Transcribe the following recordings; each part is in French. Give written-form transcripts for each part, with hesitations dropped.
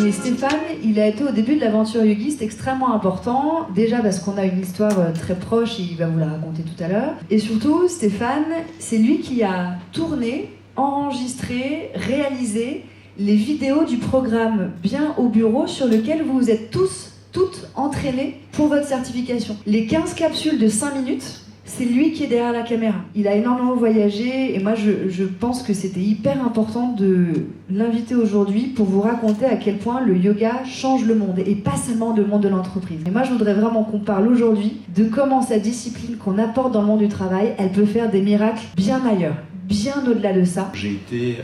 Mais Stéphane, il a été au début de l'aventure yogiste extrêmement important, déjà parce qu'on a une histoire très proche, et il va vous la raconter tout à l'heure. Et surtout, Stéphane, c'est lui qui a tourné, enregistré, réalisé les vidéos du programme Bien au bureau sur lequel vous vous êtes toutes entraînées pour votre certification. Les 15 capsules de 5 minutes, c'est lui qui est derrière la caméra. Il a énormément voyagé et moi je pense que c'était hyper important de l'inviter aujourd'hui pour vous raconter à quel point le yoga change le monde et pas seulement le monde de l'entreprise. Et moi je voudrais vraiment qu'on parle aujourd'hui de comment sa discipline qu'on apporte dans le monde du travail, elle peut faire des miracles bien ailleurs, bien au-delà de ça. J'ai été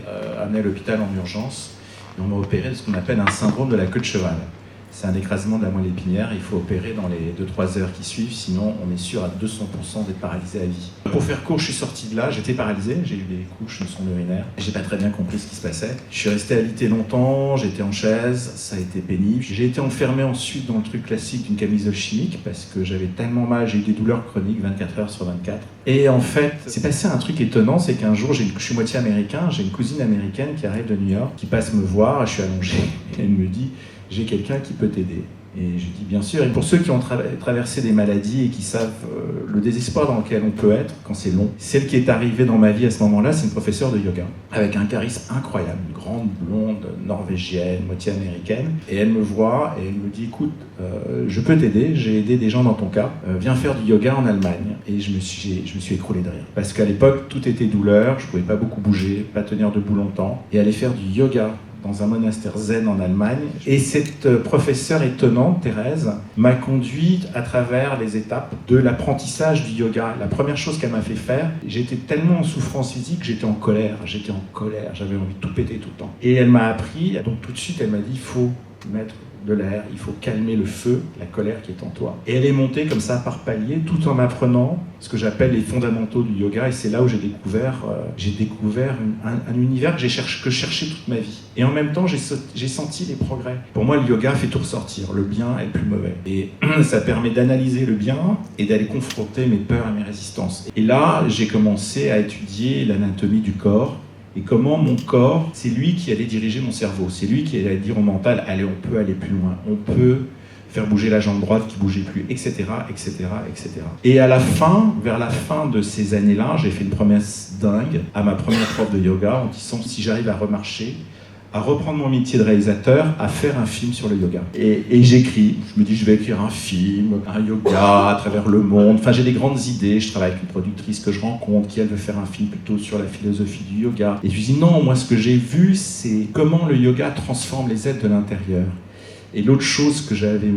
amené à l'hôpital en urgence et on m'a opéré de ce qu'on appelle un syndrome de la queue de cheval. C'est un écrasement de la moelle épinière, il faut opérer dans les 2-3 heures qui suivent, sinon on est sûr à 200% d'être paralysé à vie. Pour faire court, je suis sorti de là, j'étais paralysé, j'ai eu des couches de sonde urinaire, j'ai pas très bien compris ce qui se passait. Je suis resté alité longtemps, j'étais en chaise, ça a été pénible. J'ai été enfermé ensuite dans le truc classique d'une camisole chimique parce que j'avais tellement mal, j'ai eu des douleurs chroniques 24 heures sur 24. Et en fait, c'est passé un truc étonnant, c'est qu'un jour, je suis moitié américain, j'ai une cousine américaine qui arrive de New York, qui passe me voir, je suis allongé, et elle me dit « j'ai quelqu'un qui peut t'aider ». Et je dis bien sûr, et pour ceux qui ont traversé des maladies et qui savent le désespoir dans lequel on peut être quand c'est long, celle qui est arrivée dans ma vie à ce moment-là, c'est une professeure de yoga, avec un charisme incroyable, une grande blonde norvégienne, moitié américaine, et elle me voit et elle me dit « écoute, je peux t'aider, j'ai aidé des gens dans ton cas, viens faire du yoga en Allemagne ». Et je me suis écroulé de rire, parce qu'à l'époque, tout était douleur, je pouvais pas beaucoup bouger, pas tenir debout longtemps, et aller faire du yoga dans un monastère zen en Allemagne. Et cette professeure étonnante, Thérèse, m'a conduit à travers les étapes de l'apprentissage du yoga. La première chose qu'elle m'a fait faire, j'étais tellement en souffrance physique, j'étais en colère, j'avais envie de tout péter tout le temps. Et elle m'a appris, donc tout de suite elle m'a dit, il faut mettre de l'air, il faut calmer le feu, la colère qui est en toi. Et elle est montée comme ça par paliers, tout en m'apprenant ce que j'appelle les fondamentaux du yoga, et c'est là où j'ai découvert un univers que je cherchais toute ma vie. Et en même temps, j'ai senti les progrès. Pour moi, le yoga fait tout ressortir, le bien et le plus mauvais. Et ça permet d'analyser le bien et d'aller confronter mes peurs et mes résistances. Et là, j'ai commencé à étudier l'anatomie du corps, et comment mon corps, c'est lui qui allait diriger mon cerveau. C'est lui qui allait dire au mental, allez, on peut aller plus loin, on peut faire bouger la jambe droite qui bougeait plus, etc., etc., etc. Et à la fin, vers la fin de ces années-là, j'ai fait une promesse dingue à ma première prof de yoga en disant, si j'arrive à remarcher, à reprendre mon métier de réalisateur, à faire un film sur le yoga. Et j'écris, je me dis je vais écrire un film, un yoga à travers le monde, enfin j'ai des grandes idées, je travaille avec une productrice que je rencontre qui elle veut faire un film plutôt sur la philosophie du yoga. Et je lui dis non, moi ce que j'ai vu c'est comment le yoga transforme les êtres de l'intérieur. Et l'autre chose que j'avais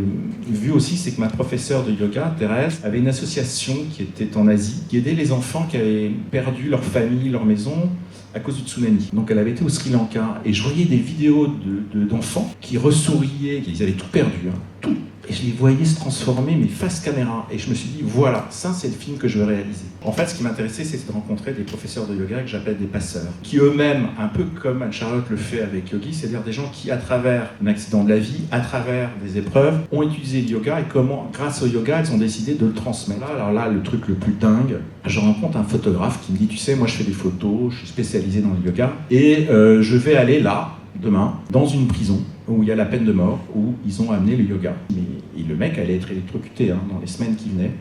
vue aussi, c'est que ma professeure de yoga, Thérèse, avait une association qui était en Asie, qui aidait les enfants qui avaient perdu leur famille, leur maison, à cause du tsunami. Donc elle avait été au Sri Lanka, et je voyais des vidéos d'enfants qui ressouriaient, ils avaient tout perdu, hein, tout. Et je les voyais se transformer, mais face caméra. Et je me suis dit, voilà, ça c'est le film que je veux réaliser. En fait, ce qui m'intéressait, c'était de rencontrer des professeurs de yoga que j'appelle des passeurs, qui eux-mêmes, un peu comme Anne-Charlotte le fait avec Yogi, c'est-à-dire des gens qui, à travers un accident de la vie, à travers des épreuves, ont utilisé le yoga et comment, grâce au yoga, ils ont décidé de le transmettre. Alors là, le truc le plus dingue, je rencontre un photographe qui me dit, tu sais, moi je fais des photos, je suis spécialisé dans le yoga, et je vais aller là, demain, dans une prison où il y a la peine de mort, où ils ont amené le yoga. Et le mec allait être électrocuté dans les semaines qui venaient.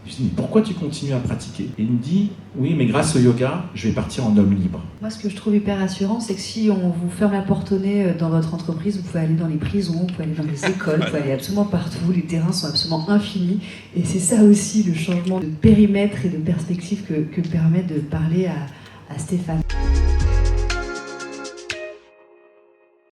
Je lui dis, mais pourquoi tu continues à pratiquer? Et il me dit, oui, mais grâce au yoga, je vais partir en homme libre. Moi, ce que je trouve hyper rassurant, c'est que si on vous ferme la porte au nez dans votre entreprise, vous pouvez aller dans les prisons, vous pouvez aller dans les écoles, vous pouvez aller absolument partout, les terrains sont absolument infinis. Et c'est ça aussi le changement de périmètre et de perspective que permet de parler à Stéphane.